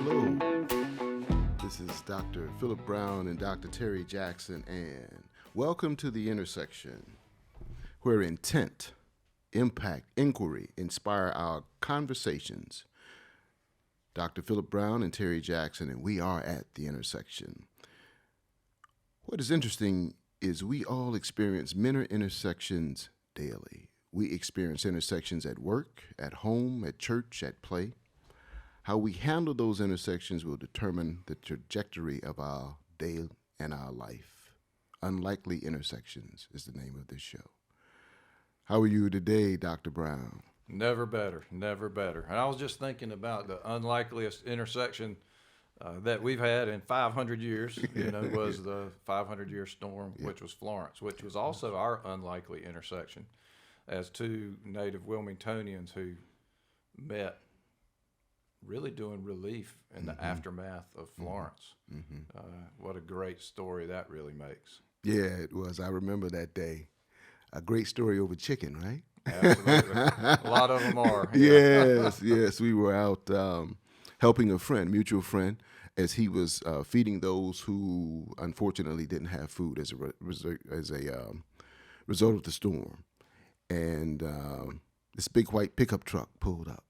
Hello, this is Dr. Philip Brown and Dr. Terry Jackson, and welcome to The Intersection, where intent, impact, inquiry inspire our conversations. Dr. Philip Brown and Terry Jackson, and we are at The Intersection. What is interesting is we all experience many intersections daily. We experience intersections at work, at home, at church, at play. How we handle those intersections will determine the trajectory of our day and our life. Unlikely Intersections is the name of this show. How are you today, Dr. Brown? Never better, never better. And I was just thinking about the unlikeliest intersection that we've had in 500 years, was the 500-year storm, which was Florence, which was also our unlikely intersection as two native Wilmingtonians who met really doing relief in the aftermath of Florence. What a great story that really makes. Yeah, it was. I remember that day. A great story over chicken, right? Absolutely. A lot of them are. Yeah. Yes. We were out helping a friend, mutual friend, as he was feeding those who unfortunately didn't have food as a result of the storm. And this big white pickup truck pulled up.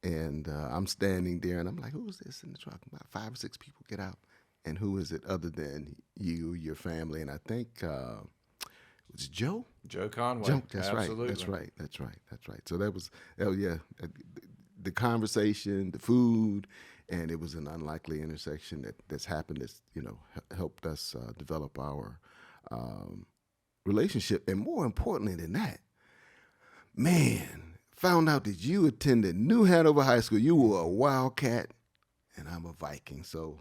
And I'm standing there, and I'm like, who's this in the truck? About 5 or 6 people get out. And who is it other than you, your family? And I think it was Joe? Joe Conway. Joe, that's Absolutely. right. That's right. So that was, the conversation, the food, and it was an unlikely intersection that's happened that's, helped us develop our relationship. And more importantly than that, man, found out that you attended New Hanover High School. You were a Wildcat, and I'm a Viking. So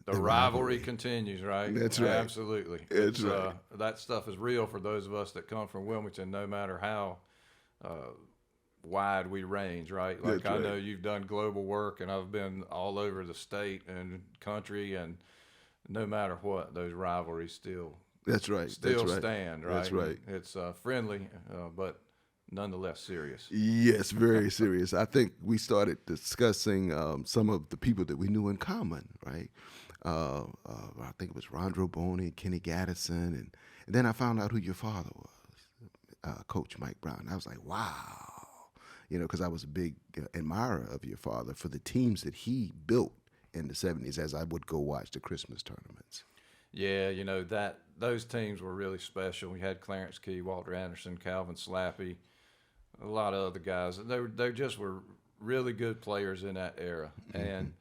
the rivalry continues, right? That's right. Absolutely. That's right. That stuff is real for those of us that come from Wilmington, no matter how wide we range, right? Like That's I know right. you've done global work, and I've been all over the state and country, and no matter what, those rivalries still That's right. stand, right? That's right. It's friendly, but nonetheless serious. Yes, very serious. I think we started discussing some of the people that we knew in common, right? I think it was Rondro Boney, Kenny Gaddison, and then I found out who your father was, Coach Mike Brown. I was like, wow, because I was a big admirer of your father for the teams that he built in the 70s as I would go watch the Christmas tournaments. Yeah, that those teams were really special. We had Clarence Key, Walter Anderson, Calvin Slappy, a lot of other guys. They just were really good players in that era, and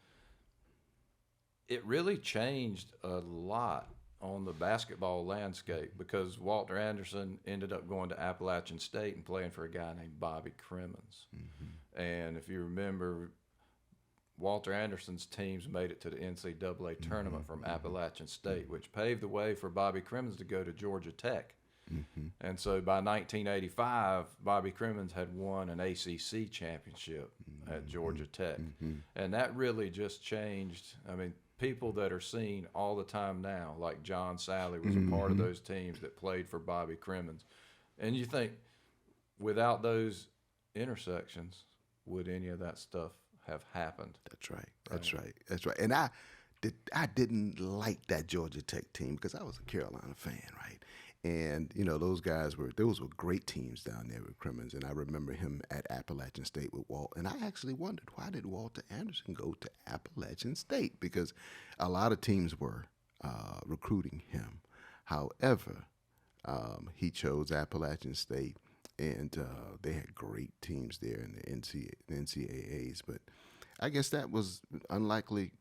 it really changed a lot on the basketball landscape because Walter Anderson ended up going to Appalachian State and playing for a guy named Bobby Crimmins. And if you remember, Walter Anderson's teams made it to the NCAA tournament from Appalachian State, which paved the way for Bobby Crimmins to go to Georgia Tech. And so by 1985, Bobby Crimmins had won an ACC championship at Georgia Tech. And that really just changed. I mean, people that are seen all the time now, like John Sally was a part of those teams that played for Bobby Crimmins. And you think, without those intersections, would any of that stuff have happened? That's right. And I didn't like that Georgia Tech team because I was a Carolina fan, right? And, those were great teams down there with Crimmins. And I remember him at Appalachian State with Walt. And I actually wondered, why did Walter Anderson go to Appalachian State? Because a lot of teams were recruiting him. However, he chose Appalachian State, and they had great teams there in the NCAAs. But I guess that was an unlikely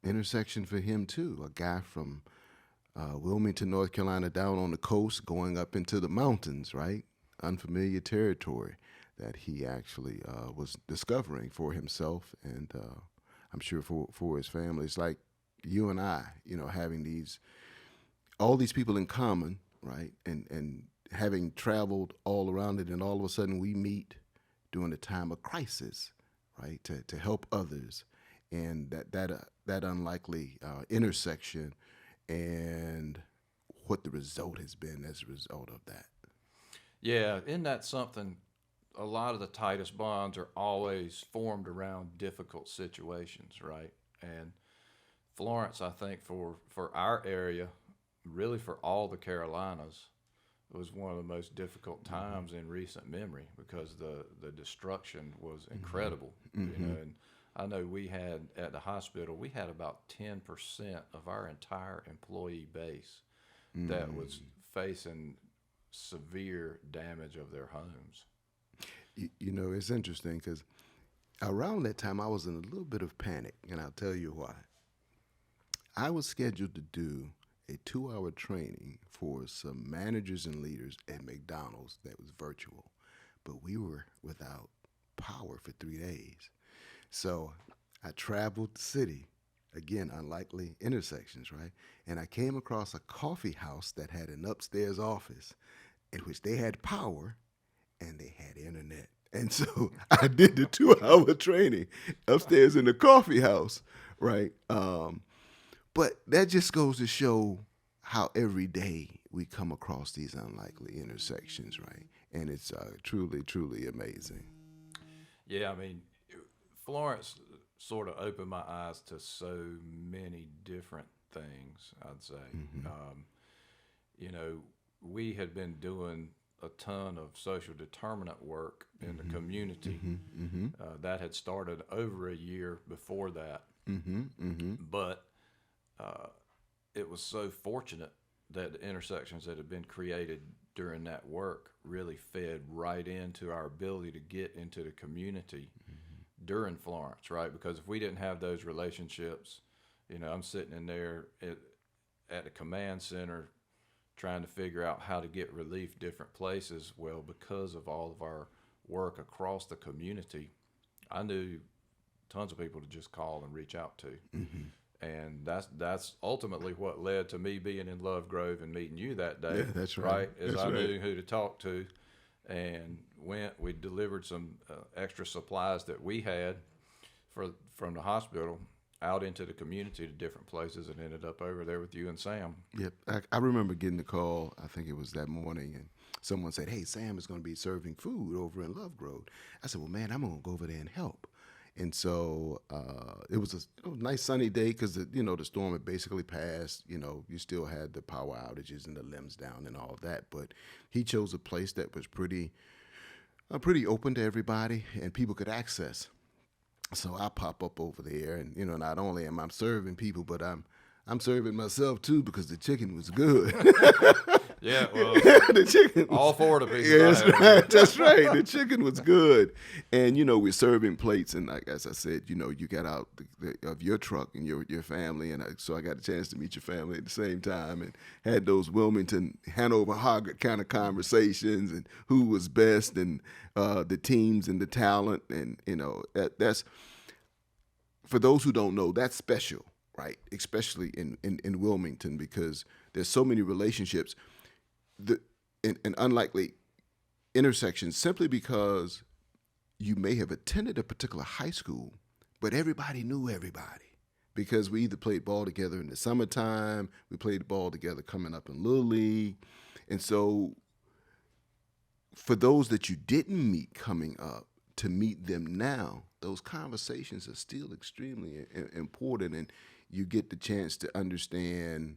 intersection for him, too. A guy from Wilmington, North Carolina, down on the coast, going up into the mountains, right? Unfamiliar territory that he actually was discovering for himself and I'm sure for his family. It's like you and I, having all these people in common, right? And having traveled all around it, and all of a sudden we meet during a time of crisis, right? To help others, and that unlikely intersection, and what the result has been as a result of that. Yeah, isn't that something a lot of the tightest bonds are always formed around difficult situations, right? And Florence, I think for our area, really for all the Carolinas, was one of the most difficult times in recent memory because the destruction was incredible. You know, and I know we had at the hospital we had about 10% of our entire employee base that was facing severe damage of their homes. You know, it's interesting because around that time I was in a little bit of panic, and I'll tell you why. I was scheduled to do a 2 hour training for some managers and leaders at McDonald's that was virtual, but we were without power for 3 days. So I traveled the city, again, unlikely intersections, right? And I came across a coffee house that had an upstairs office in which they had power and they had internet. And so I did the 2 hour training upstairs in the coffee house, right? But that just goes to show how every day we come across these unlikely intersections, right? And it's truly, truly amazing. Yeah, I mean, Florence sort of opened my eyes to so many different things, I'd say. You know, we had been doing a ton of social determinant work in the community. That had started over a year before that. But it was so fortunate that the intersections that had been created during that work really fed right into our ability to get into the community during Florence, right? Because if we didn't have those relationships, you know, I'm sitting in there at a command center trying to figure out how to get relief different places. Well, because of all of our work across the community, I knew tons of people to just call and reach out to. And that's ultimately what led to me being in Love Grove and meeting you that day. Yeah, that's right. Is That's I right. knew who to talk to, and we delivered some extra supplies that we had from the hospital out into the community to different places, and ended up over there with you and Sam. Yep. I remember getting the call, I think it was that morning, and someone said, "Hey, Sam is going to be serving food over in Love Grove." I said, "Well, man, I'm going to go over there and help." And so it was a nice sunny day because the storm had basically passed. You know, you still had the power outages and the limbs down and all that, but he chose a place that was pretty open to everybody and people could access. So I pop up over there, and not only am I serving people, but I'm serving myself too because the chicken was good. Yeah, well, The chicken was, all four of the pieces. yeah, I that's had. right. That's right. The chicken was good, and we're serving plates, and like as I said, you got out of your truck and your family, and so I got a chance to meet your family at the same time, and had those Wilmington, Hanover, Hoggard kind of conversations, and who was best, and the teams and the talent, and that's for those who don't know, that's special, right? Especially in Wilmington because there's so many relationships. And unlikely intersections simply because you may have attended a particular high school, but everybody knew everybody because we either played ball together in the summertime, we played ball together coming up in Little League. And so for those that you didn't meet coming up, to meet them now, those conversations are still extremely important, and you get the chance to understand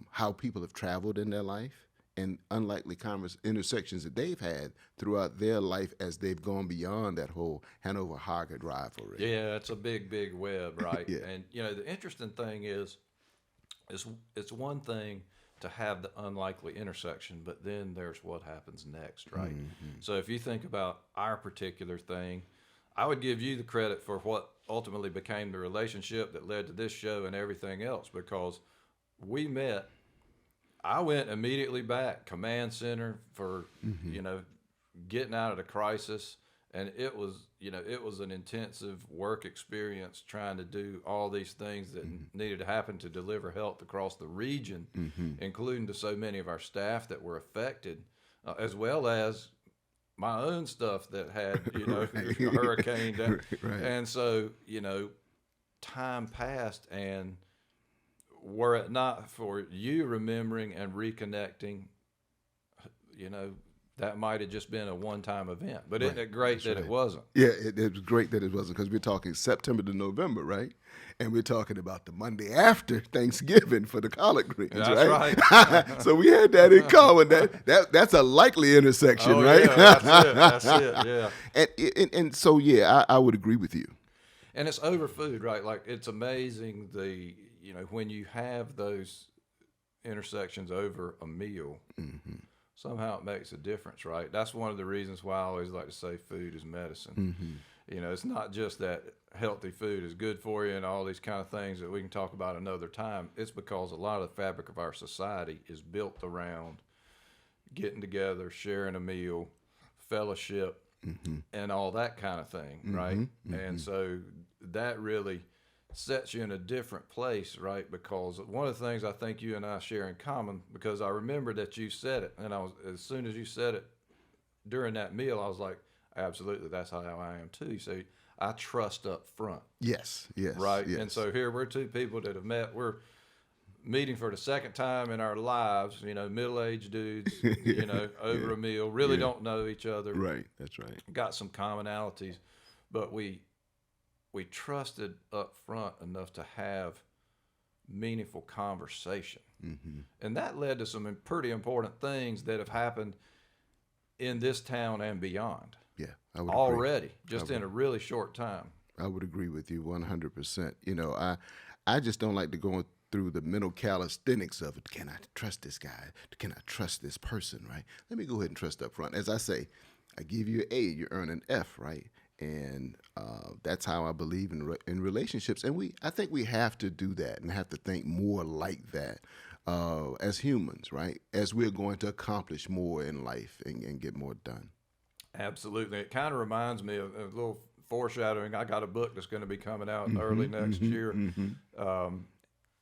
how people have traveled in their life and unlikely intersections that they've had throughout their life as they've gone beyond that whole Hanover-Hoggard rivalry. Yeah, it's a big web, right? Yeah. And the interesting thing is it's one thing to have the unlikely intersection, but then there's what happens next, right? So if you think about our particular thing, I would give you the credit for what ultimately became the relationship that led to this show and everything else, because we met. I went immediately back, command center for, getting out of the crisis. And it was an intensive work experience trying to do all these things that needed to happen to deliver health across the region, including to so many of our staff that were affected, as well as my own stuff that had, a hurricane. Right. And so, time passed, and were it not for you remembering and reconnecting, that might have just been a one-time event. But isn't it great that it wasn't? Yeah, it was great that it wasn't, because we're talking September to November, right? And we're talking about the Monday after Thanksgiving for the collard greens, That's right? So we had that in common. That's a likely intersection, Oh, right? yeah, that's it, yeah. And so, yeah, I would agree with you. And it's over food, right? Like, it's amazing when you have those intersections over a meal, somehow it makes a difference, right? That's one of the reasons why I always like to say food is medicine. It's not just that healthy food is good for you and all these kind of things that we can talk about another time. It's because a lot of the fabric of our society is built around getting together, sharing a meal, fellowship, and all that kind of thing, right? And so that really sets you in a different place, right? Because one of the things I think you and I share in common, because I remember that you said it, and as soon as you said it during that meal, I was like, absolutely, that's how I am too. So I trust up front. Yes, Right? yes. And so here we're two people that have met. We're meeting for the second time in our lives, middle-aged dudes, over a meal, really don't know each other. Right, that's right. Got some commonalities, but we trusted up front enough to have meaningful conversation. And that led to some pretty important things that have happened in this town and beyond. Yeah, I would already, agree. just in a really short time. I would agree with you 100%. I just don't like to go through the mental calisthenics of it. Can I trust this guy? Can I trust this person, right? Let me go ahead and trust up front. As I say, I give you an A, you earn an F, right? And that's how I believe in relationships. And I think we have to do that and have to think more like that as humans, right? As we're going to accomplish more in life and get more done. Absolutely. It kind of reminds me of a little foreshadowing. I got a book that's going to be coming out early next year.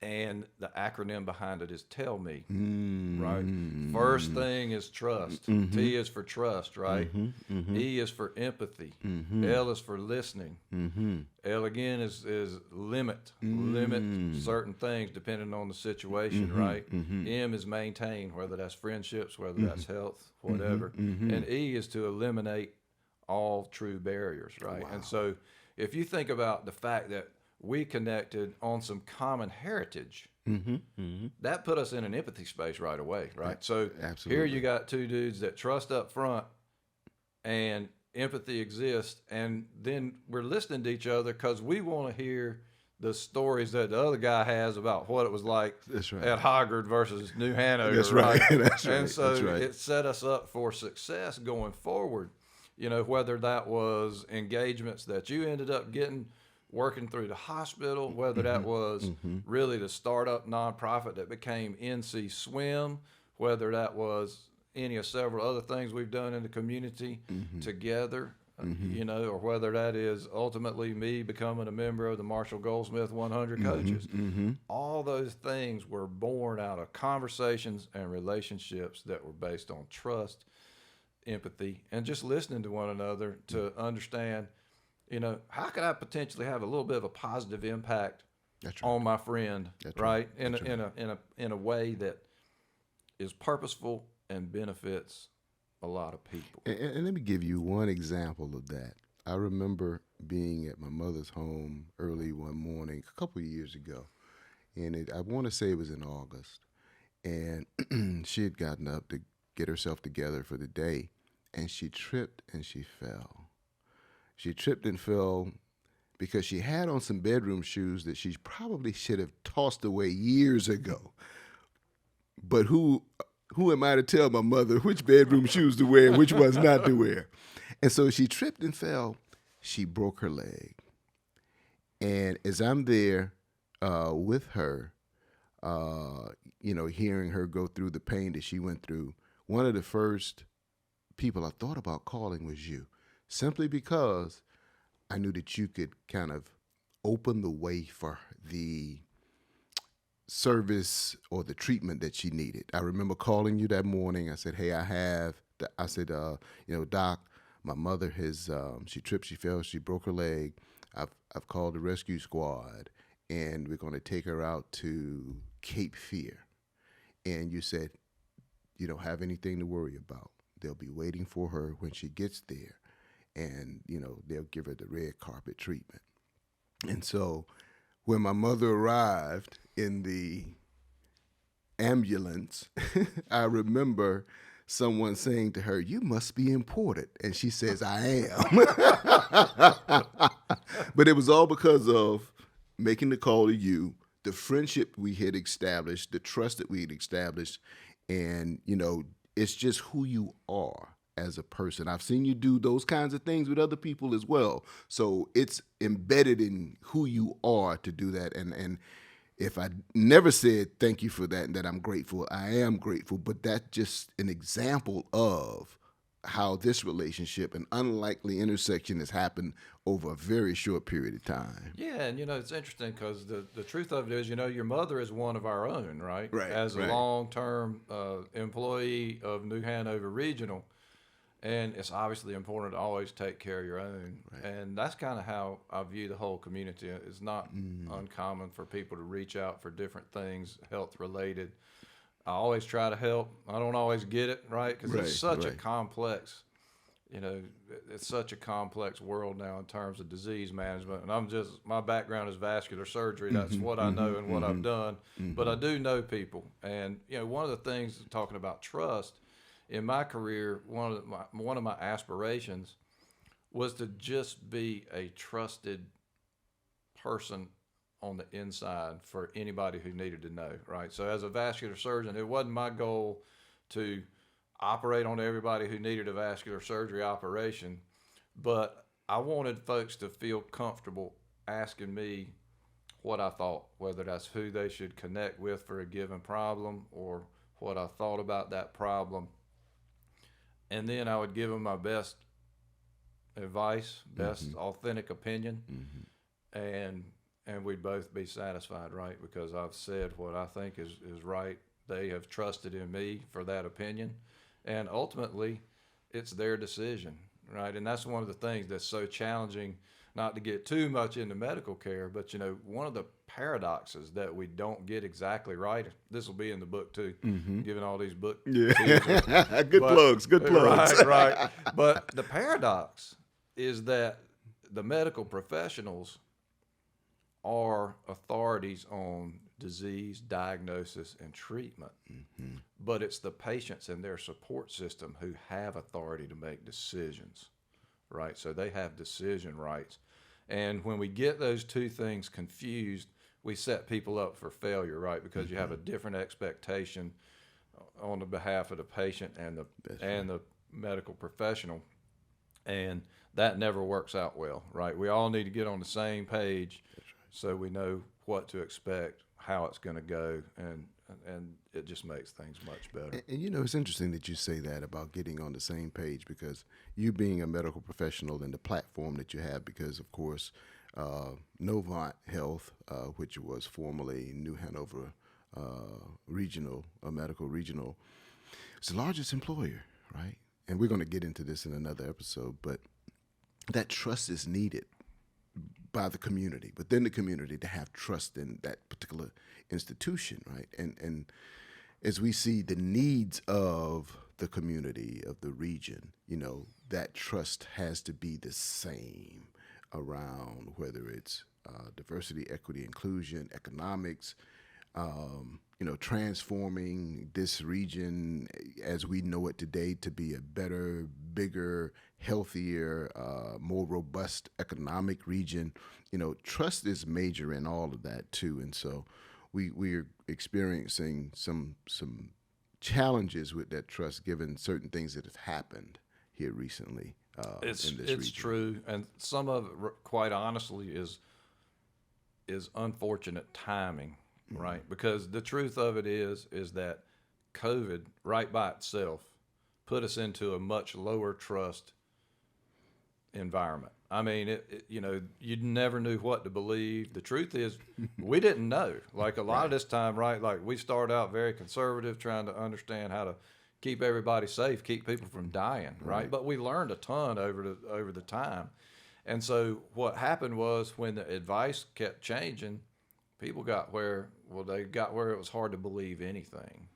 And the acronym behind it is TELL ME, right? First thing is trust. T is for trust, right? E is for empathy. L is for listening. L again is limit. Limit certain things depending on the situation, right? M is maintain, whether that's friendships, whether that's health, whatever. And E is to eliminate all true barriers, right? Wow. And so if you think about the fact that we connected on some common heritage, that put us in an empathy space right away, right? So Absolutely. here you got two dudes that trust up front and empathy exists, and then we're listening to each other because we want to hear the stories that the other guy has about what it was like at Hoggard versus New Hanover. That's right. That's right. And so That's right. it set us up for success going forward, whether that was engagements that you ended up getting working through the hospital, whether that was really the startup nonprofit that became NC Swim, whether that was any of several other things we've done in the community together, or whether that is ultimately me becoming a member of the Marshall Goldsmith 100 Coaches. All those things were born out of conversations and relationships that were based on trust, empathy, and just listening to one another to understand, how could I potentially have a little bit of a positive impact on my friend, right? In a way that is purposeful and benefits a lot of people. And let me give you one example of that. I remember being at my mother's home early one morning a couple of years ago, and I want to say it was in August, and she had gotten up to get herself together for the day, and she tripped and she fell. She tripped and fell because she had on some bedroom shoes that she probably should have tossed away years ago. But who am I to tell my mother which bedroom shoes to wear and which ones not to wear? And so she tripped and fell. She broke her leg. And as I'm there with her, hearing her go through the pain that she went through, one of the first people I thought about calling was you. Simply because I knew that you could kind of open the way for the service or the treatment that she needed. I remember calling you that morning. I said, hey, Doc, my mother has, she tripped, she fell, she broke her leg. I've called the rescue squad, and we're going to take her out to Cape Fear. And you said, you don't have anything to worry about. They'll be waiting for her when she gets there, and they'll give her the red carpet treatment. And so when my mother arrived in the ambulance, I remember someone saying to her, "You must be imported," and she says, "I am." But it was all because of making the call to you, the friendship we had established, the trust that we had established, and it's just who you are as a person. I've seen you do those kinds of things with other people as well. So it's embedded in who you are to do that. And if I never said thank you for that and that I'm grateful, I am grateful. But that's just an example of how this relationship, an unlikely intersection, has happened over a very short period of time. Yeah, and it's interesting because the truth of it is, your mother is one of our own, right? Right, As a right. long-term employee of New Hanover Regional, and it's obviously important to always take care of your own. Right. And that's kind of how I view the whole community. It's not uncommon for people to reach out for different things, health-related. I always try to help. I don't always get it, right? Because Right, it's such a right. complex, it's such a complex world now in terms of disease management. And my background is vascular surgery. That's what I know and what I've done. But I do know people. And, one of the things, talking about trust, in my career, one of my aspirations was to just be a trusted person on the inside for anybody who needed to know, right? So as a vascular surgeon, it wasn't my goal to operate on everybody who needed a vascular surgery operation, but I wanted folks to feel comfortable asking me what I thought, whether that's who they should connect with for a given problem or what I thought about that problem. And then I would give them my best advice, best authentic opinion, and we'd both be satisfied, right? Because I've said what I think is right. They have trusted in me for that opinion, and ultimately, it's their decision, right? And that's one of the things that's so challenging. Not to get too much into medical care, but one of the paradoxes that we don't get exactly right. This will be in the book too, giving all these book Yeah. teasers. Good plugs. Right. But the paradox is that the medical professionals are authorities on disease diagnosis and treatment, but it's the patients and their support system who have authority to make decisions. Right, so they have decision rights. And when we get those two things confused, we set people up for failure, right? Because you have a different expectation on the behalf of the patient and the medical professional, and that never works out well, right? We all need to get on the same page so we know what to expect, how it's going to go, and it just makes things much better. And it's interesting that you say that about getting on the same page, because you being a medical professional and the platform that you have, because of course, Novant Health, which was formerly New Hanover Regional, medical regional, it's the largest employer, right? And we're going to get into this in another episode, but that trust is needed by the community, within the community, to have trust in that particular institution, right? And as we see the needs of the community, of the region, that trust has to be the same around whether it's diversity, equity, inclusion, economics, transforming this region as we know it today to be a better, bigger, healthier, more robust economic region. Trust is major in all of that too. And so we're experiencing some challenges with that trust, given certain things that have happened here recently in this region. It's true, and some of it, quite honestly, is unfortunate timing, right? Because the truth of it is that COVID, right by itself, put us into a much lower trust environment. I mean, you never knew what to believe. The truth is, we didn't know. Like a lot of this time, right? Like we started out very conservative, trying to understand how to keep everybody safe, keep people from dying, right? But we learned a ton over the time. And so what happened was, when the advice kept changing, people got where it was hard to believe anything.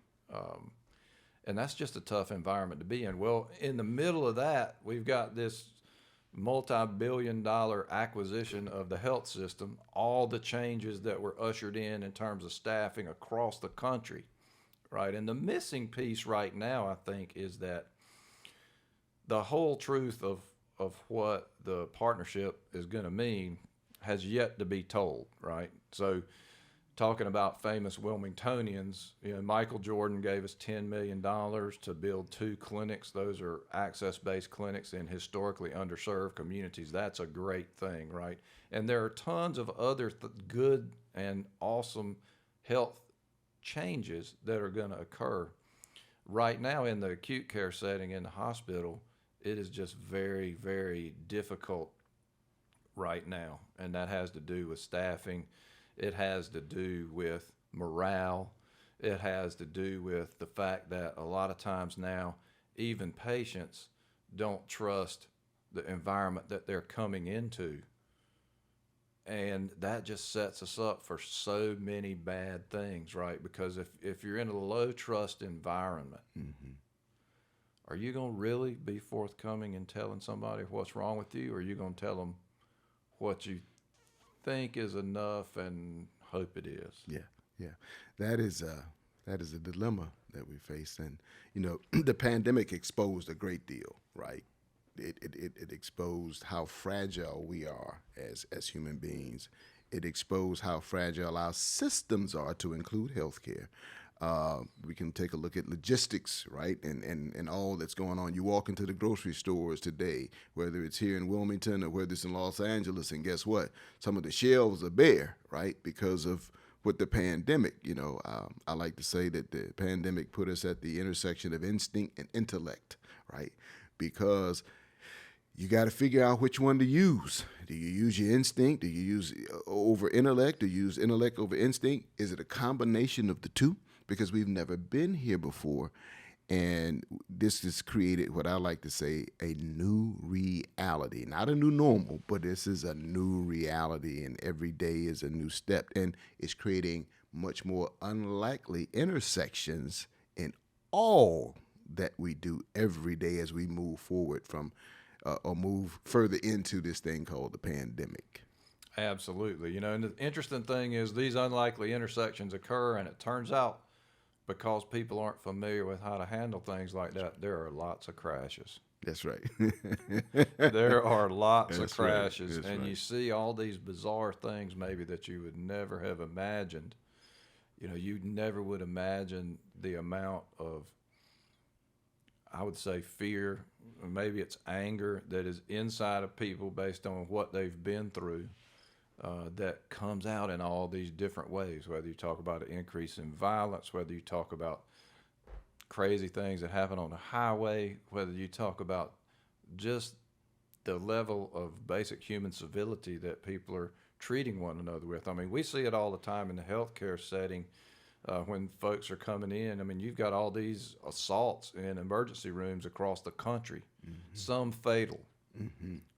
And that's just a tough environment to be in. Well, in the middle of that, we've got this multi-billion-dollar acquisition of the health system, all the changes that were ushered in terms of staffing across the country, right? And the missing piece right now, I think, is that the whole truth of what the partnership is going to mean has yet to be told, right? So talking about famous Wilmingtonians, Michael Jordan gave us $10 million to build 2 clinics. Those are access-based clinics in historically underserved communities. That's a great thing, right? And there are tons of other good and awesome health changes that are going to occur. Right now in the acute care setting in the hospital, it is just very, very difficult right now. And that has to do with staffing. It has to do with morale. It has to do with the fact that a lot of times now, even patients don't trust the environment that they're coming into. And that just sets us up for so many bad things, right? Because if you're in a low trust environment, are you going to really be forthcoming in telling somebody what's wrong with you? Or are you going to tell them what you think is enough and hope it is? Yeah. That is a dilemma that we face. And, the pandemic exposed a great deal, right? It exposed how fragile we are as human beings. It exposed how fragile our systems are, to include healthcare. We can take a look at logistics, right, and all that's going on. You walk into the grocery stores today, whether it's here in Wilmington or whether it's in Los Angeles, and guess what? Some of the shelves are bare, right, because of what the pandemic, I like to say that the pandemic put us at the intersection of instinct and intellect, right, because you got to figure out which one to use. Do you use your instinct? Do you use over intellect? Do you use intellect over instinct? Is it a combination of the two? Because we've never been here before. And this has created what I like to say a new reality. Not a new normal, but this is a new reality, and every day is a new step. And it's creating much more unlikely intersections in all that we do every day as we move forward from or move further into this thing called the pandemic. Absolutely. And the interesting thing is these unlikely intersections occur, and it turns out because people aren't familiar with how to handle things like that, there are lots of crashes. That's right. There are lots of crashes, Right. and you see all these bizarre things maybe that you would never have imagined. You never would imagine the amount of, I would say, fear, maybe it's anger that is inside of people based on what they've been through, that comes out in all these different ways, whether you talk about an increase in violence, whether you talk about crazy things that happen on the highway, whether you talk about just the level of basic human civility that people are treating one another with. I mean, we see it all the time in the healthcare setting. When folks are coming in, I mean, you've got all these assaults in emergency rooms across the country, some fatal,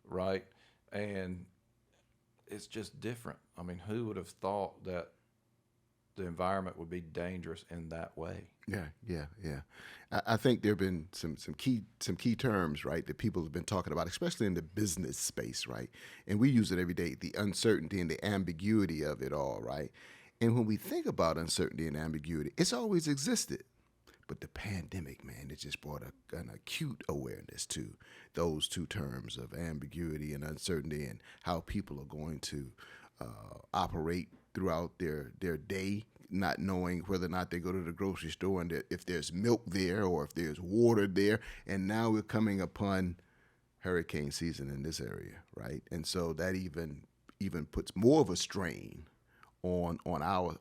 right? And it's just different. I mean, who would have thought that the environment would be dangerous in that way? Yeah. I think there have been some key terms, right, that people have been talking about, especially in the business space, right? And we use it every day, the uncertainty and the ambiguity of it all, right? And when we think about uncertainty and ambiguity, it's always existed. But the pandemic, man, it just brought an acute awareness to those two terms of ambiguity and uncertainty, and how people are going to operate throughout their day, not knowing whether or not they go to the grocery store and if there's milk there or if there's water there. And now we're coming upon hurricane season in this area, right? And so that even puts more of a strain on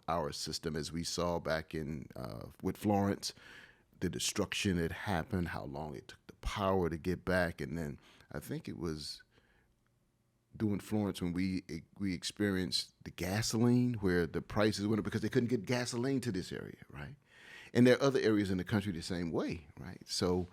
our system, as we saw back in with Florence, the destruction that happened, how long it took the power to get back. And then I think it was doing Florence when we experienced the gasoline, where the prices went up because they couldn't get gasoline to this area, right? And there are other areas in the country the same way, right? So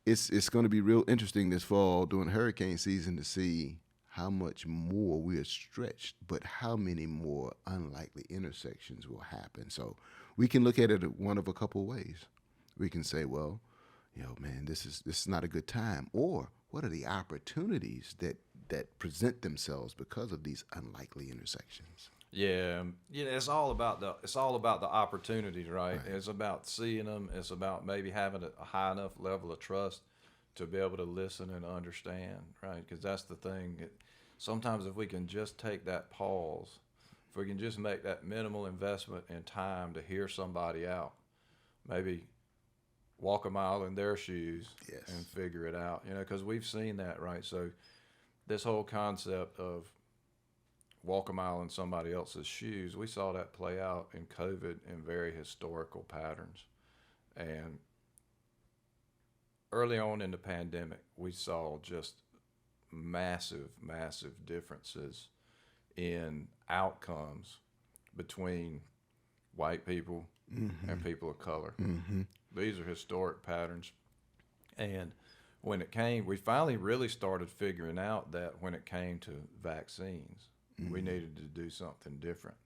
it's going to be real interesting this fall during hurricane season to see how much more we are stretched, but how many more unlikely intersections will happen. So we can look at it one of a couple ways. we can say, well, man, this is not a good time, or what are the opportunities that present themselves because of these unlikely intersections? Yeah, it's all about the opportunities, right? It's about seeing them. It's about maybe having a high enough level of trust to be able to listen and understand, right? Because that's the thing. Sometimes if we can just take that pause, if we can just make that minimal investment in time to hear somebody out, maybe walk a mile in their shoes and figure it out, because we've seen that, right? So this whole concept of walk a mile in somebody else's shoes, we saw that play out in COVID in very historical patterns. And early on in the pandemic, we saw just massive, massive differences in outcomes between white people and people of color. These are historic patterns. And when it came, we finally really started figuring out that when it came to vaccines, we needed to do something different.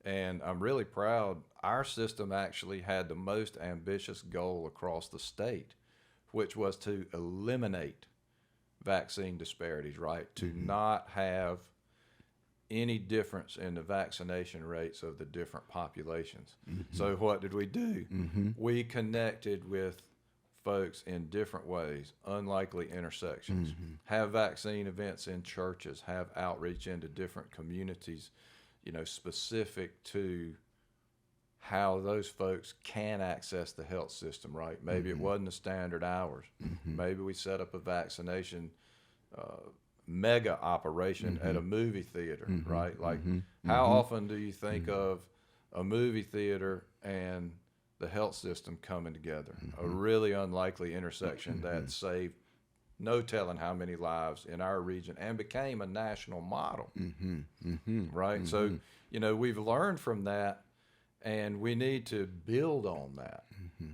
And I'm really proud. Our system actually had the most ambitious goal across the state, which was to eliminate vaccine disparities, right? To not have any difference in the vaccination rates of the different populations. So what did we do? We connected with folks in different ways, unlikely intersections, have vaccine events in churches, have outreach into different communities, specific to how those folks can access the health system, right? Maybe it wasn't the standard hours. Maybe we set up a vaccination mega operation at a movie theater, right? Like, how often do you think of a movie theater and the health system coming together? A really unlikely intersection that saved no telling how many lives in our region and became a national model, right? So, we've learned from that, and we need to build on that,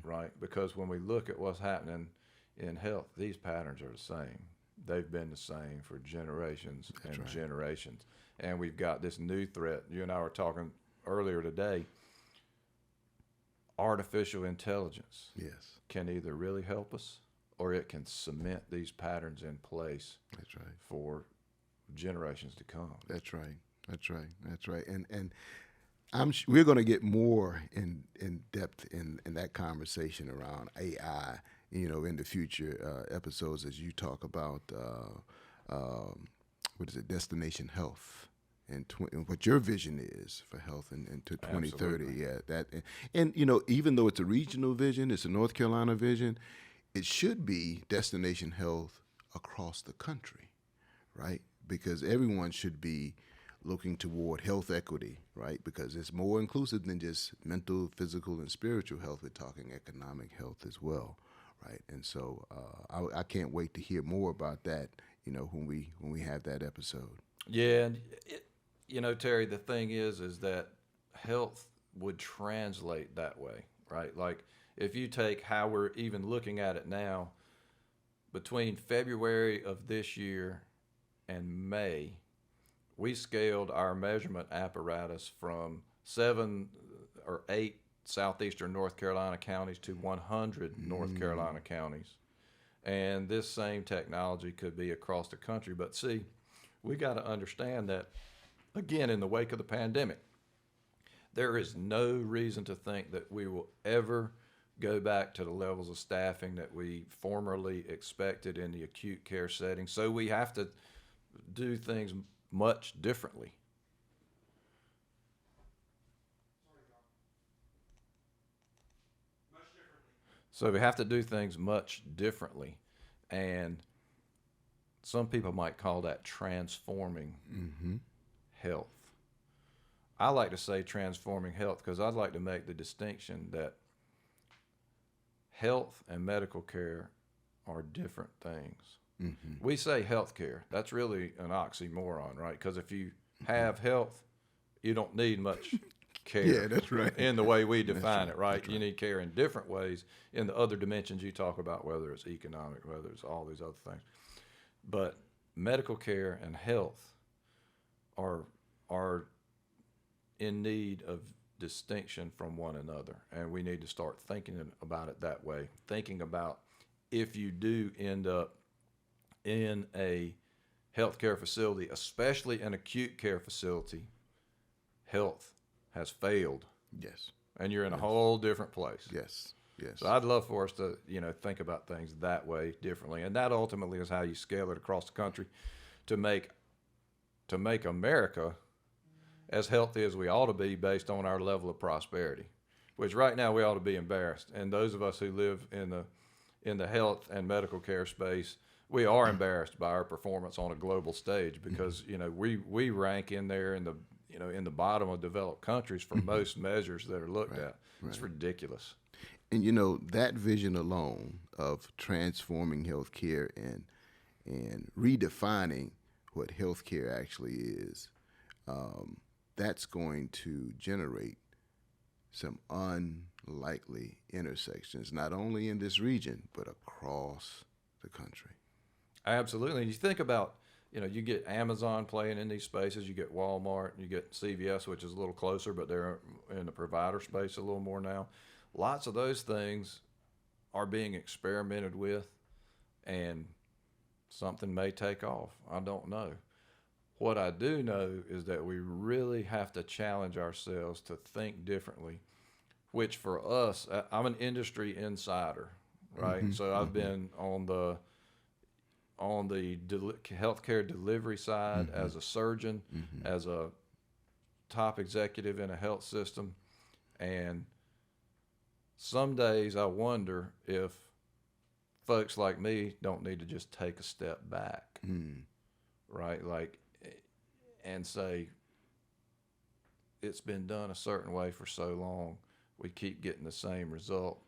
right? Because when we look at what's happening in health, these patterns are the same. They've been the same for generations and generations. And we've got this new threat. You and I were talking earlier today. Artificial intelligence can either really help us, or it can cement these patterns in place for generations to come. That's right. And we're going to get more in depth in that conversation around AI, in the future episodes, as you talk about Destination Health, and what your vision is for health into 2030. Absolutely. Yeah, that and even though it's a regional vision, it's a North Carolina vision, it should be Destination Health across the country, right? Because everyone should be looking toward health equity, right? Because it's more inclusive than just mental, physical, and spiritual health. We're talking economic health as well, right? And so I can't wait to hear more about that, when we have that episode. Yeah, and Terry, the thing is that health would translate that way, right? Like, if you take how we're even looking at it now, between February of this year and May, we scaled our measurement apparatus from 7 or 8 southeastern North Carolina counties to 100 North Carolina counties. And this same technology could be across the country. But see, we got to understand that, again, in the wake of the pandemic, there is no reason to think that we will ever go back to the levels of staffing that we formerly expected in the acute care setting. So we have to do things much differently. So we have to do things much differently. And some people might call that transforming health. I like to say transforming health because I'd like to make the distinction that health and medical care are different things. We say health care. That's really an oxymoron, right? Because if you have health, you don't need much care. Yeah, that's right. In the way we define it, right? You need care in different ways in the other dimensions you talk about, whether it's economic, whether it's all these other things. But medical care and health are in need of distinction from one another, and we need to start thinking about it that way. Thinking about if you do end up in a healthcare facility, especially an acute care facility, health has failed, Yes. and you're in a whole different place. Yes. Yes. So I'd love for us to, think about things that way differently, and that ultimately is how you scale it across the country to make America as healthy as we ought to be based on our level of prosperity, which right now we ought to be embarrassed. And those of us who live in the health and medical care space, we are embarrassed by our performance on a global stage because we rank in there in the bottom of developed countries for most measures that are looked at. It's ridiculous. And that vision alone of transforming healthcare and redefining what healthcare actually is, that's going to generate some unlikely intersections, not only in this region, but across the country. Absolutely. And you think about, you get Amazon playing in these spaces, you get Walmart, you get CVS, which is a little closer, but they're in the provider space a little more now. Lots of those things are being experimented with, and something may take off. I don't know. What I do know is that we really have to challenge ourselves to think differently, which for us, I'm an industry insider, right? So I've been on the healthcare delivery side as a surgeon, as a top executive in a health system, and some days I wonder if folks like me don't need to just take a step back, right? And say, it's been done a certain way for so long, we keep getting the same result.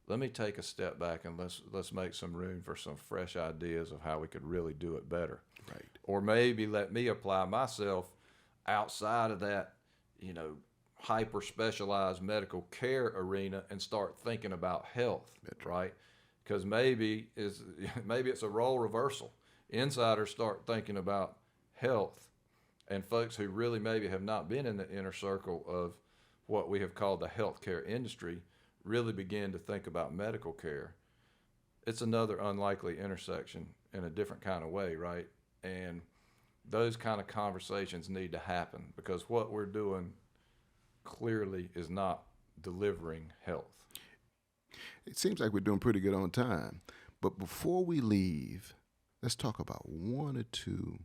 Let me take a step back and let's make some room for some fresh ideas of how we could really do it better. Right. Or maybe let me apply myself outside of that, hyper specialized medical care arena and start thinking about health. That's right. Because maybe it's a role reversal. Insiders start thinking about health, and folks who really maybe have not been in the inner circle of what we have called the healthcare industry really begin to think about medical care. It's another unlikely intersection in a different kind of way, right? And those kind of conversations need to happen because what we're doing clearly is not delivering health. It seems like we're doing pretty good on time. But before we leave, let's talk about one or two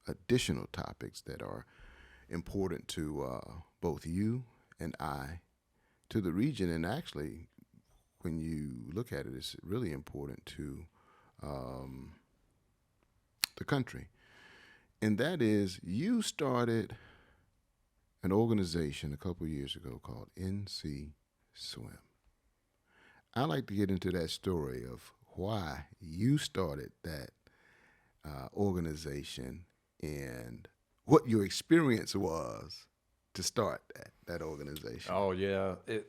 additional topics that are important to both you and I, to the region, and actually, when you look at it, it's really important to the country. And that is, you started an organization a couple years ago called NC Swim. I'd like to get into that story of why you started that organization and what your experience was to start that organization. Oh, yeah. It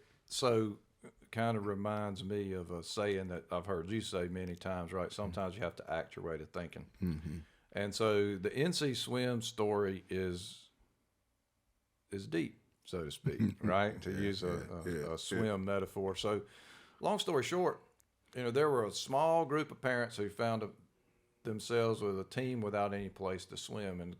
kind of reminds me of a saying that I've heard you say many times, right? Sometimes you have to act your way to thinking. Mm-hmm. And so the NC Swim story is deep, so to speak, right? To use a swim metaphor. So long story short, there were a small group of parents who found themselves with a team without any place to swim. And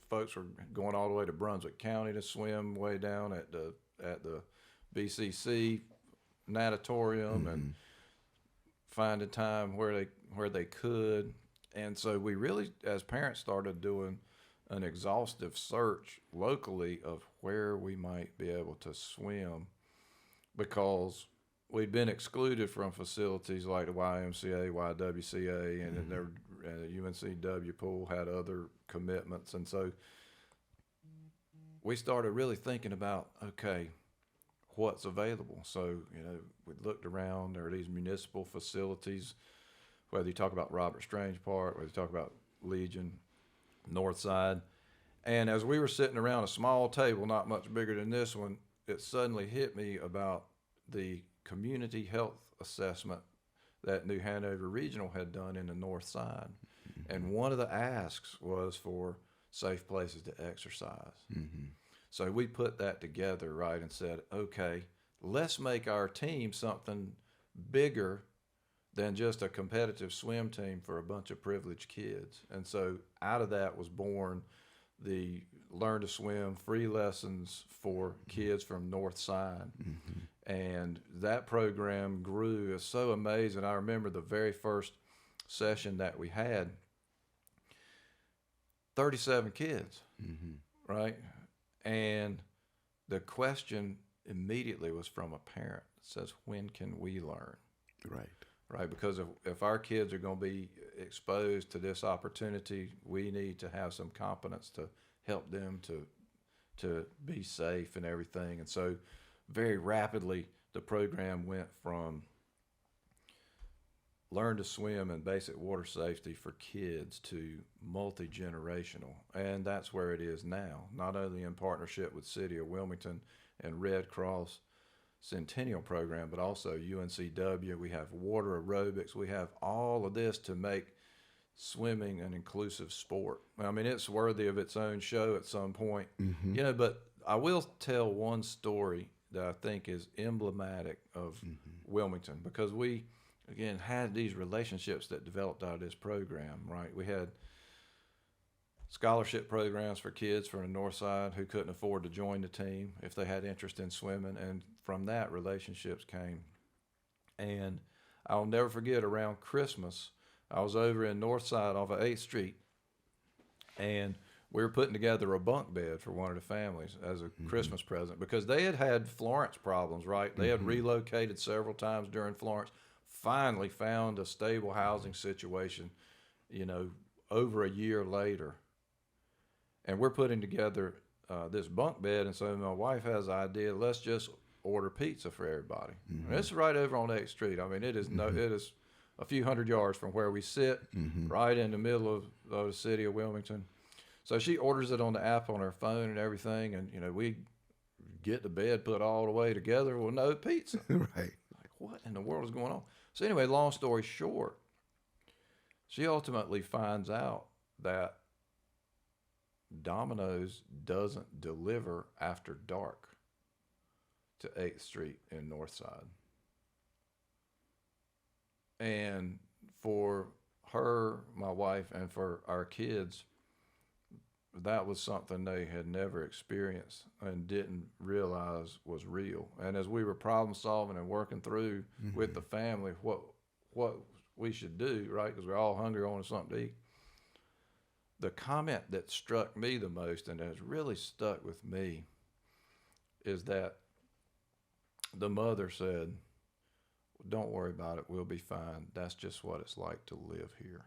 folks were going all the way to Brunswick County to swim, way down at the BCC natatorium, and finding time where they could. And so we really, as parents, started doing an exhaustive search locally of where we might be able to swim, because we'd been excluded from facilities like the YMCA, YWCA, and the UNCW pool had other commitments. And so we started really thinking about, okay, what's available? So, we looked around. There are these municipal facilities, whether you talk about Robert Strange Park, whether you talk about Legion, Northside. And as we were sitting around a small table, not much bigger than this one, it suddenly hit me about the community health assessment that New Hanover Regional had done in the North Side. And one of the asks was for safe places to exercise. So we put that together, right, and said, okay, let's make our team something bigger than just a competitive swim team for a bunch of privileged kids. And so out of that was born the Learn to Swim free lessons for kids from North Side. And that program grew. It's so amazing. I remember the very first session that we had, 37 kids, right? And the question immediately was from a parent that says, when can we learn? Right. Right, because if our kids are going to be exposed to this opportunity, we need to have some competence to help them to be safe and everything. And so very rapidly, the program went from Learn to Swim and basic water safety for kids to multi-generational. And that's where it is now, not only in partnership with City of Wilmington and Red Cross Centennial Program, but also UNCW. We have water aerobics. We have all of this to make swimming an inclusive sport. I mean, it's worthy of its own show at some point, but I will tell one story that I think is emblematic of Wilmington, because we, again, had these relationships that developed out of this program, right? We had scholarship programs for kids from the North Side who couldn't afford to join the team if they had interest in swimming, and from that, relationships came. And I'll never forget, around Christmas, I was over in North Side off of 8th Street, and we were putting together a bunk bed for one of the families as a Christmas present, because they had had Florence problems, right? They had relocated several times during Florence, finally found a stable housing situation, over a year later. And we're putting together this bunk bed, and so my wife has the idea, let's just order pizza for everybody. And it's right over on 8th Street. I mean, it is it is a few hundred yards from where we sit, right in the middle of the city of Wilmington. So she orders it on the app on her phone and everything, and we get the bed put all the way together. Well, no pizza. Right. Like, what in the world is going on? So anyway, long story short, she ultimately finds out that Domino's doesn't deliver after dark to 8th Street in Northside. And for her, my wife, and for our kids, that was something they had never experienced and didn't realize was real. And as we were problem solving and working through with the family what we should do, right, because we're all hungry, wanting something to eat, the comment that struck me the most and has really stuck with me is that the mother said, "Don't worry about it, we'll be fine. That's just what it's like to live here."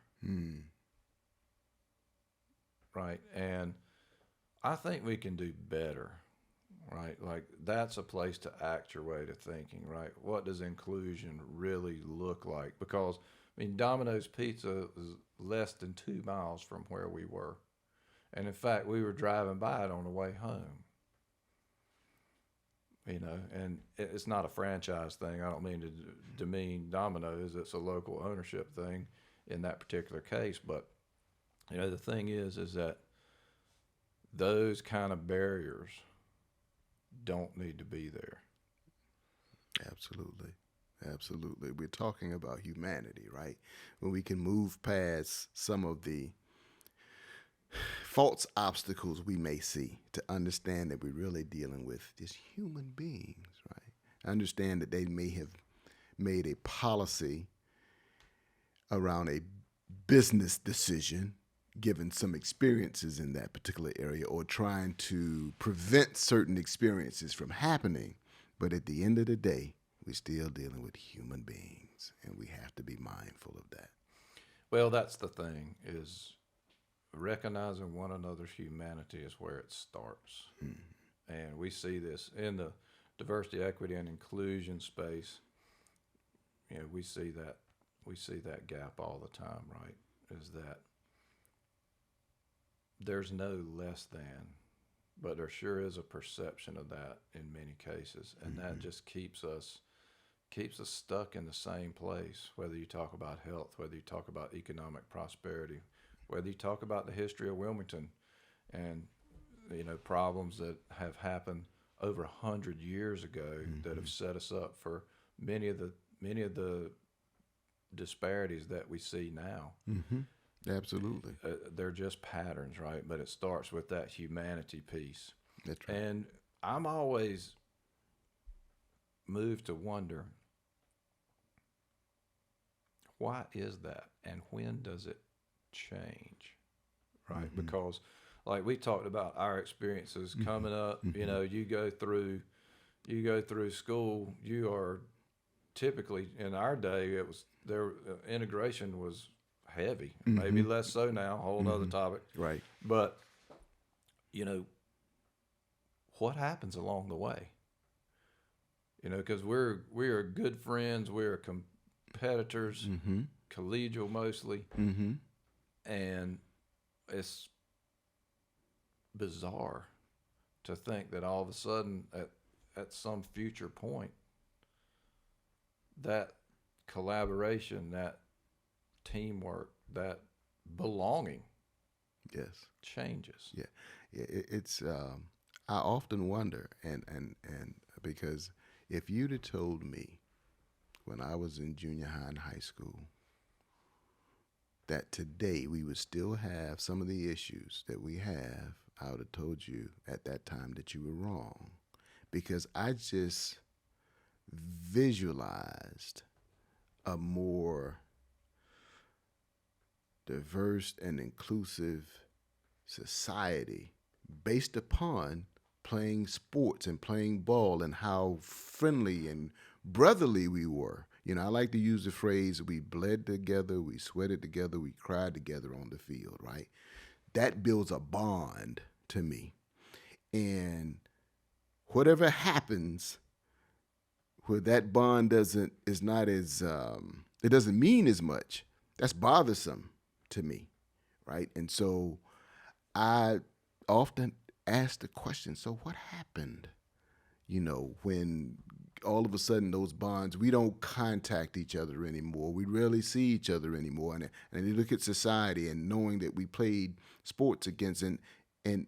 Right? And I think we can do better, right? Like, that's a place to act your way to thinking, right? What does inclusion really look like? Because, Domino's Pizza is less than 2 miles from where we were. And in fact, we were driving by it on the way home. And it's not a franchise thing. I don't mean to demean Domino's. It's a local ownership thing in that particular case. But, the thing is that those kind of barriers don't need to be there. Absolutely. Absolutely. We're talking about humanity, right? When we can move past some of the false obstacles we may see to understand that we're really dealing with just human beings, right? I understand that they may have made a policy around a business decision, given some experiences in that particular area, or trying to prevent certain experiences from happening. But at the end of the day, we're still dealing with human beings, and we have to be mindful of that. Well, that's the thing, is recognizing one another's humanity is where it starts. And we see this in the diversity, equity, and inclusion space. We see that gap all the time, right? Is that there's no less than, but there sure is a perception of that in many cases, and that just keeps us stuck in the same place. Whether you talk about health, whether you talk about economic prosperity, whether you talk about the history of Wilmington, and problems that have happened over 100 years ago that have set us up for many of the disparities that we see now. Absolutely. They're just patterns, right? But it starts with that humanity piece. That's right. And I'm always moved to wonder, why is that, and when does it change, right? Because, like we talked about our experiences coming up, you go through school, you are typically, in our day, it was there. Integration was heavy, maybe less so now. Whole nother topic, Right. but you know what happens along the way. Because we are good friends, we are competitors, collegial mostly, and it's bizarre to think that all of a sudden at some future point that collaboration, that teamwork, that belonging Yes. changes. Yeah. Yeah. It's. I often wonder, and because if you'd have told me when I was in junior high and high school that today we would still have some of the issues that we have, I would have told you at that time that you were wrong, because I just visualized a more diverse and inclusive society based upon playing sports and playing ball and how friendly and brotherly we were. I like to use the phrase, we bled together, we sweated together, we cried together on the field, right? That builds a bond to me. And whatever happens where that bond is not as, it doesn't mean as much, that's bothersome to me, right? And so I often ask the question, so what happened, when all of a sudden those bonds, we don't contact each other anymore. We rarely see each other anymore. And you look at society and knowing that we played sports against and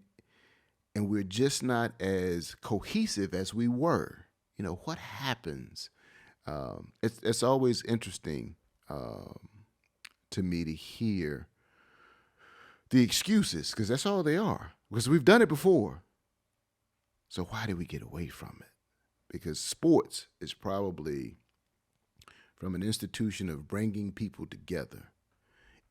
we're just not as cohesive as we were. What happens? It's always interesting to me to hear the excuses, because that's all they are, because we've done it before. So why did we get away from it? Because sports is probably, from an institution of bringing people together,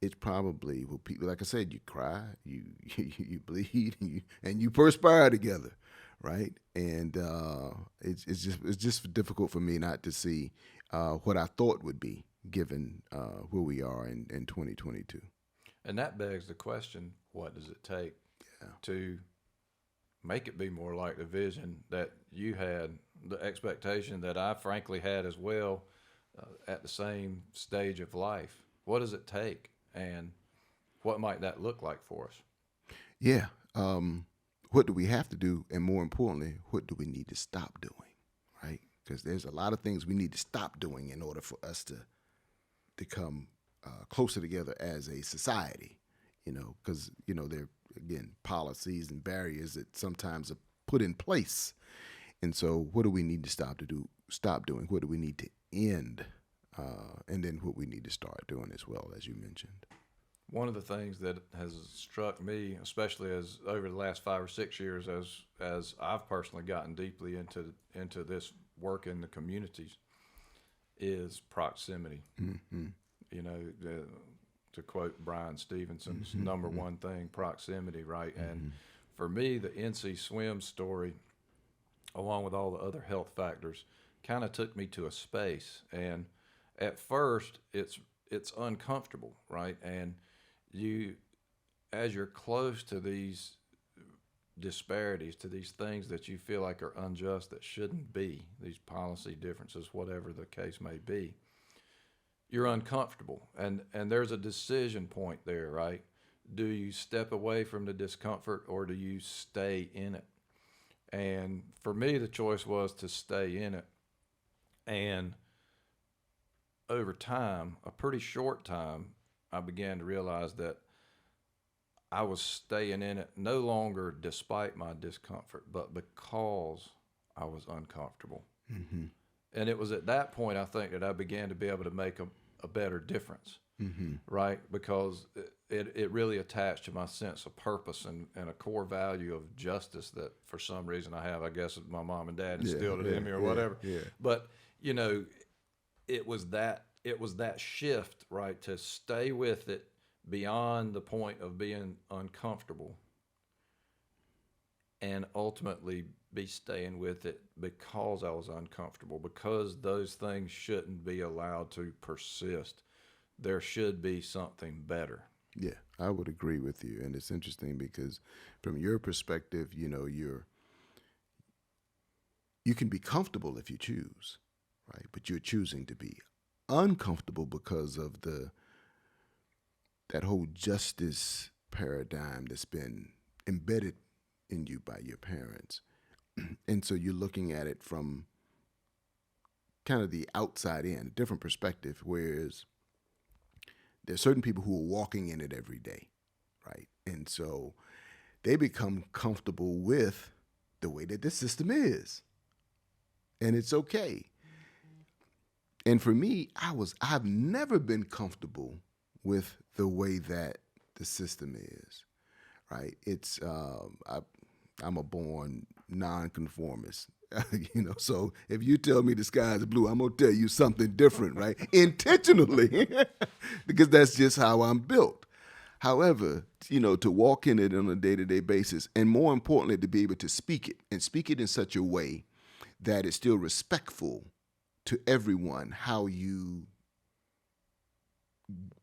it's probably, well, people, like I said, you cry, you bleed, and you perspire together, right? And it's just difficult for me not to see what I thought would be, given where we are in 2022. And that begs the question, what does it take to make it be more like the vision that you had, the expectation that I frankly had as well at the same stage of life? What does it take, and what might that look like for us? Yeah. What do we have to do? And more importantly, what do we need to stop doing, right? Because there's a lot of things we need to stop doing in order for us to come closer together as a society, because, there are, again, policies and barriers that sometimes are put in place. And so what do we need to stop doing? What do we need to end? And then what we need to start doing as well, as you mentioned. One of the things that has struck me, especially as over the last 5 or 6 years, as I've personally gotten deeply into this work in the communities, is proximity. Mm-hmm. To quote Brian Stevenson's number one thing, proximity, right? And for me, the NC Swim story, along with all the other health factors, kind of took me to a space. And at first, it's uncomfortable, right? And as you're close to these disparities, to these things that you feel like are unjust, that shouldn't be, these policy differences, whatever the case may be, you're uncomfortable. And there's a decision point there, right? Do you step away from the discomfort, or do you stay in it? And for me, the choice was to stay in it. And over time, a pretty short time, I began to realize that I was staying in it no longer despite my discomfort, but because I was uncomfortable. Mm-hmm. And it was at that point, I think, that I began to be able to make a better difference, Mm-hmm. right? Because it really attached to my sense of purpose and a core value of justice that for some reason I have. I guess my mom and dad instilled it in me or whatever. Yeah. But, you know, it was that shift, right, to stay with it beyond the point of being uncomfortable and ultimately be staying with it because I was uncomfortable, because those things shouldn't be allowed to persist. There should be something better. Yeah, I would agree with you. And it's interesting because from your perspective, you can be comfortable if you choose, right? But you're choosing to be uncomfortable because of that whole justice paradigm that's been embedded in you by your parents. And so you're looking at it from kind of the outside in, a different perspective, whereas there's certain people who are walking in it every day, right? And so they become comfortable with the way that the system is. And it's okay. And for me, I've never been comfortable with the way that the system is, right? I'm a born nonconformist. So if you tell me the sky is blue, I'm gonna tell you something different, right? Intentionally, because that's just how I'm built. However, to walk in it on a day-to-day basis, and more importantly, to be able to speak it and speak it in such a way that it's still respectful to everyone, how you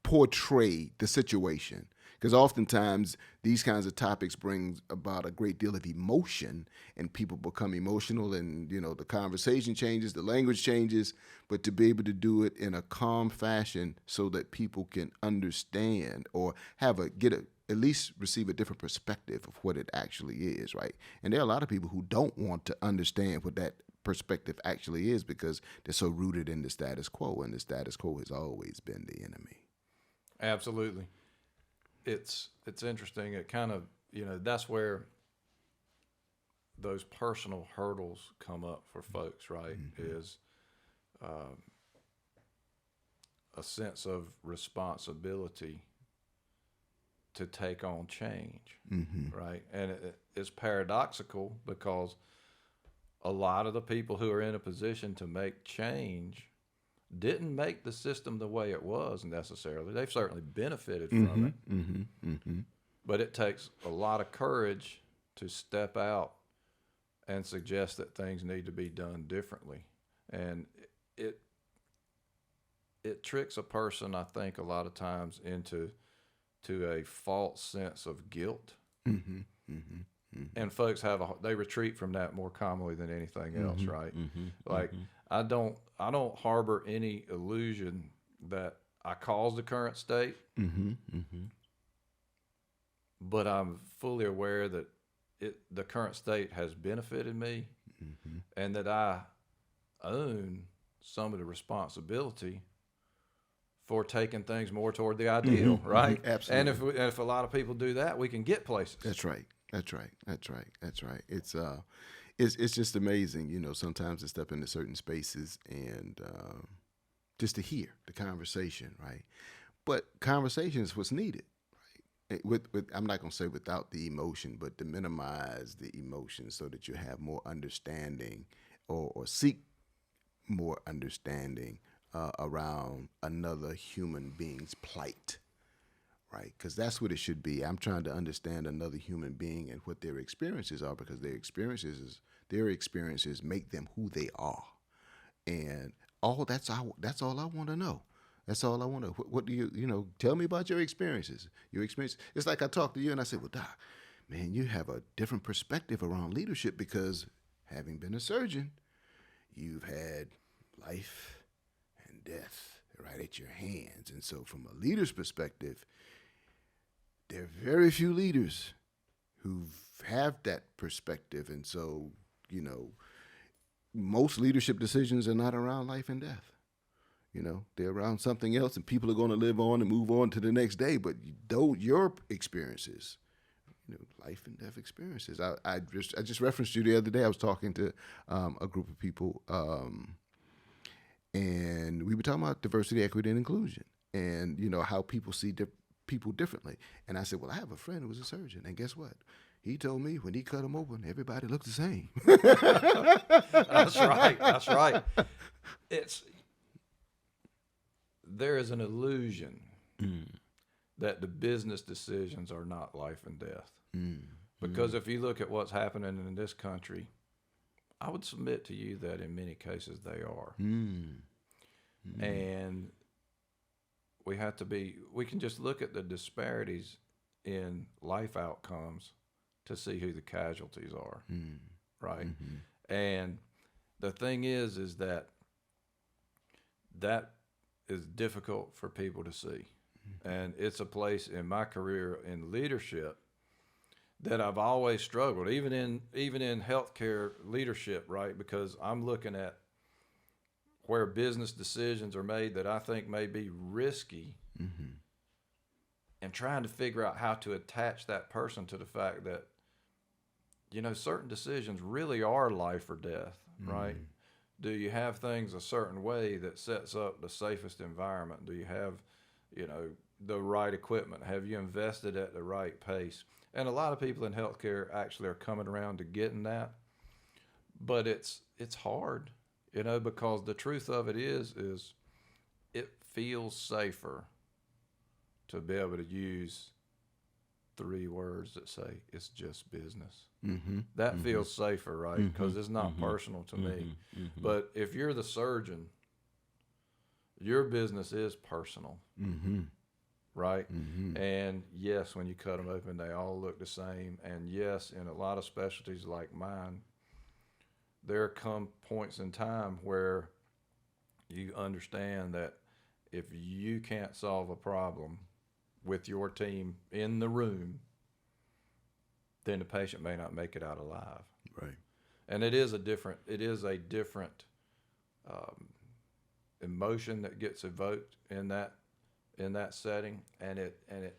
portray the situation. Because oftentimes these kinds of topics bring about a great deal of emotion, and people become emotional, and the conversation changes, the language changes. But to be able to do it in a calm fashion so that people can understand or at least receive a different perspective of what it actually is, right? And there are a lot of people who don't want to understand what that perspective actually is because they're so rooted in the status quo, and the status quo has always been the enemy. Absolutely. It's interesting. It kind of, that's where those personal hurdles come up for folks, right? Mm-hmm. Is a sense of responsibility to take on change, mm-hmm. right? And it's paradoxical because a lot of the people who are in a position to make change didn't make the system the way it was necessarily. They've certainly benefited from it. Mm-hmm. Mm-hmm. But it takes a lot of courage to step out and suggest that things need to be done differently. And it tricks a person, I think, a lot of times into a false sense of guilt. Mm-hmm. Mm-hmm. Mm-hmm. And folks they retreat from that more commonly than anything else, mm-hmm. right? Mm-hmm. Like mm-hmm. I don't harbor any illusion that I caused the current state, mm-hmm. Mm-hmm. but I'm fully aware that the current state has benefited me, mm-hmm. and that I own some of the responsibility for taking things more toward the ideal, mm-hmm. right? Mm-hmm. Absolutely. And if a lot of people do that, we can get places. That's right. That's right. That's right. That's right. It's just amazing, sometimes to step into certain spaces and just to hear the conversation, right? But conversation is what's needed, right? With I'm not going to say without the emotion, but to minimize the emotion so that you have more understanding or seek more understanding around another human being's plight. Right, because that's what it should be. I'm trying to understand another human being and what their experiences are, because their experiences make them who they are, and that's all I want to know. That's all I want to. What do you tell me about your experiences? Your experience. It's like I talk to you and I say, well, Doc, man, you have a different perspective around leadership because having been a surgeon, you've had life and death right at your hands, and so from a leader's perspective, there are very few leaders who have that perspective. And so, most leadership decisions are not around life and death. You know, they're around something else, and people are going to live on and move on to the next day. But though your experiences, you know, life and death experiences. I just referenced you the other day. I was talking to a group of people, and we were talking about diversity, equity, and inclusion, and you know how people see people differently. And I said, well, I have a friend who was a surgeon, and guess what? He told me when he cut them open, everybody looked the same. That's right. That's right. There is an illusion that the business decisions are not life and death. Because if you look at what's happening in this country, I would submit to you that in many cases they are. And we can just look at the disparities in life outcomes to see who the casualties are, right? And the thing is that is difficult for people to see. And it's a place in my career in leadership that I've always struggled, even in healthcare leadership, right? Because I'm looking at where business decisions are made that I think may be risky, and trying to figure out how to attach that person to the fact that, you know, certain decisions really are life or death, right? Do you have things a certain way that sets up the safest environment? Do you have, you know, the right equipment? Have you invested at the right pace? And a lot of people in healthcare actually are coming around to getting that, but it's hard, you know, because the truth of it is it feels safer to be able to use 3 words that say it's just business. That feels safer, right? Because it's not personal to me. But if you're the surgeon, your business is personal, right? And yes, when you cut them open, they all look the same. And yes, in a lot of specialties like mine, there come points in time where you understand that if you can't solve a problem with your team in the room, then the patient may not make it out alive. Right. And it is a different emotion that gets evoked in that setting, and it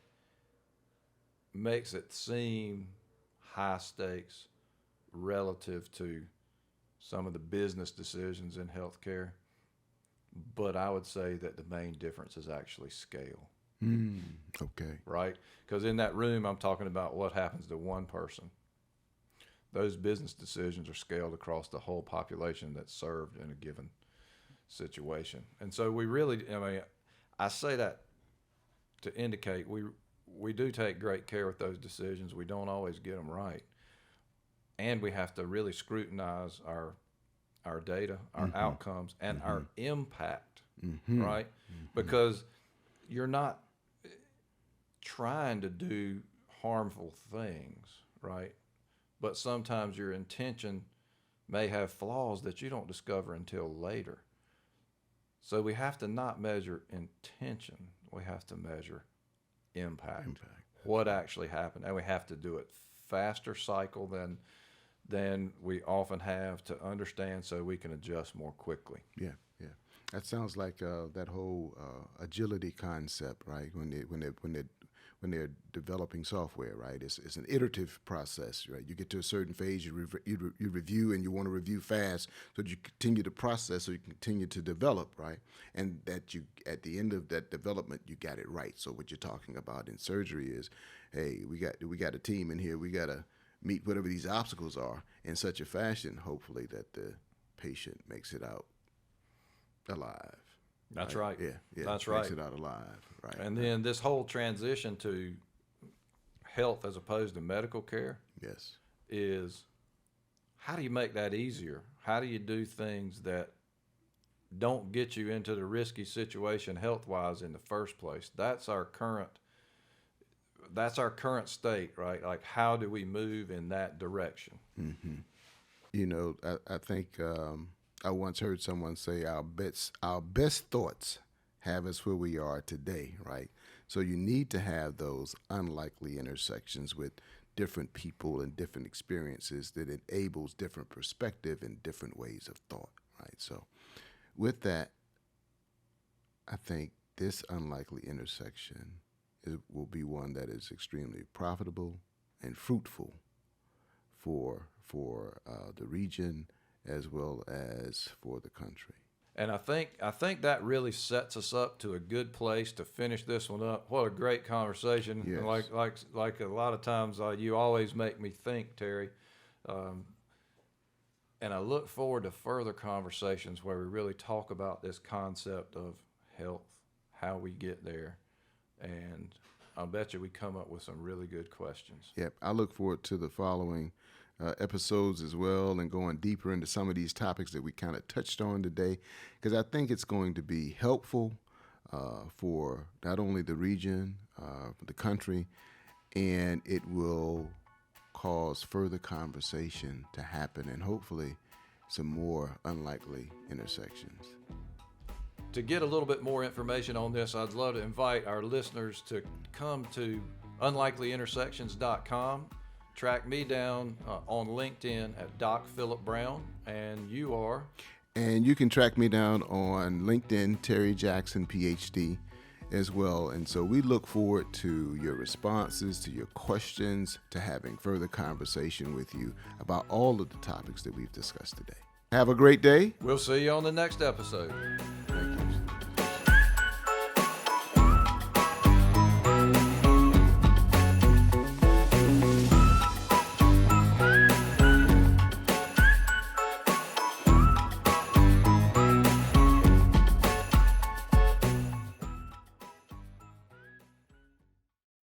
makes it seem high stakes relative to some of the business decisions in healthcare. But I would say that the main difference is actually scale. Okay. Right? Because in that room, I'm talking about what happens to one person. Those business decisions are scaled across the whole population that's served in a given situation. And so we really, I mean, I say that to indicate we do take great care with those decisions. We don't always get them right. And we have to really scrutinize our data, our outcomes, and our impact, right? Because you're not trying to do harmful things, right? But sometimes your intention may have flaws that you don't discover until later. So we have to not measure intention. We have to measure impact. What actually happened. And we have to do it faster cycle than we often have to understand, so we can adjust more quickly. Yeah. That sounds like that whole agility concept, right? When they're developing software, right? It's an iterative process, right? You get to a certain phase, you review, and you want to review fast, so that you continue to process, so you continue to develop, right? And that you, at the end of that development, you got it right. So what you're talking about in surgery is, hey, we got a team in here. We got to meet whatever these obstacles are in such a fashion, hopefully, that the patient makes it out alive. That's right. Yeah. That's makes right. it out alive. Right. And then this whole transition to health as opposed to medical care Yes. is, how do you make that easier? How do you do things that don't get you into the risky situation health-wise in the first place? That's our current state, right? Like, how do we move in that direction? You know, I think I once heard someone say our best thoughts have us where we are today, right? So you need to have those unlikely intersections with different people and different experiences that enables different perspective and different ways of thought, right? So with that, I think this unlikely intersection will be one that is extremely profitable and fruitful for the region as well as for the country. And I think that really sets us up to a good place to finish this one up. What a great conversation! Yes. And like a lot of times, you always make me think, Terry. And I look forward to further conversations where we really talk about this concept of health, how we get there, and I'll bet you we come up with some really good questions. Yep, I look forward to the following episodes as well, and going deeper into some of these topics that we kind of touched on today, because I think it's going to be helpful for not only the region, the country, and it will cause further conversation to happen, and hopefully some more unlikely intersections. To get a little bit more information on this, I'd love to invite our listeners to come to unlikelyintersections.com. Track me down on LinkedIn at Doc Philip Brown, and you are? And you can track me down on LinkedIn, Terry Jackson, PhD, as well. And so we look forward to your responses, to your questions, to having further conversation with you about all of the topics that we've discussed today. Have a great day. We'll see you on the next episode.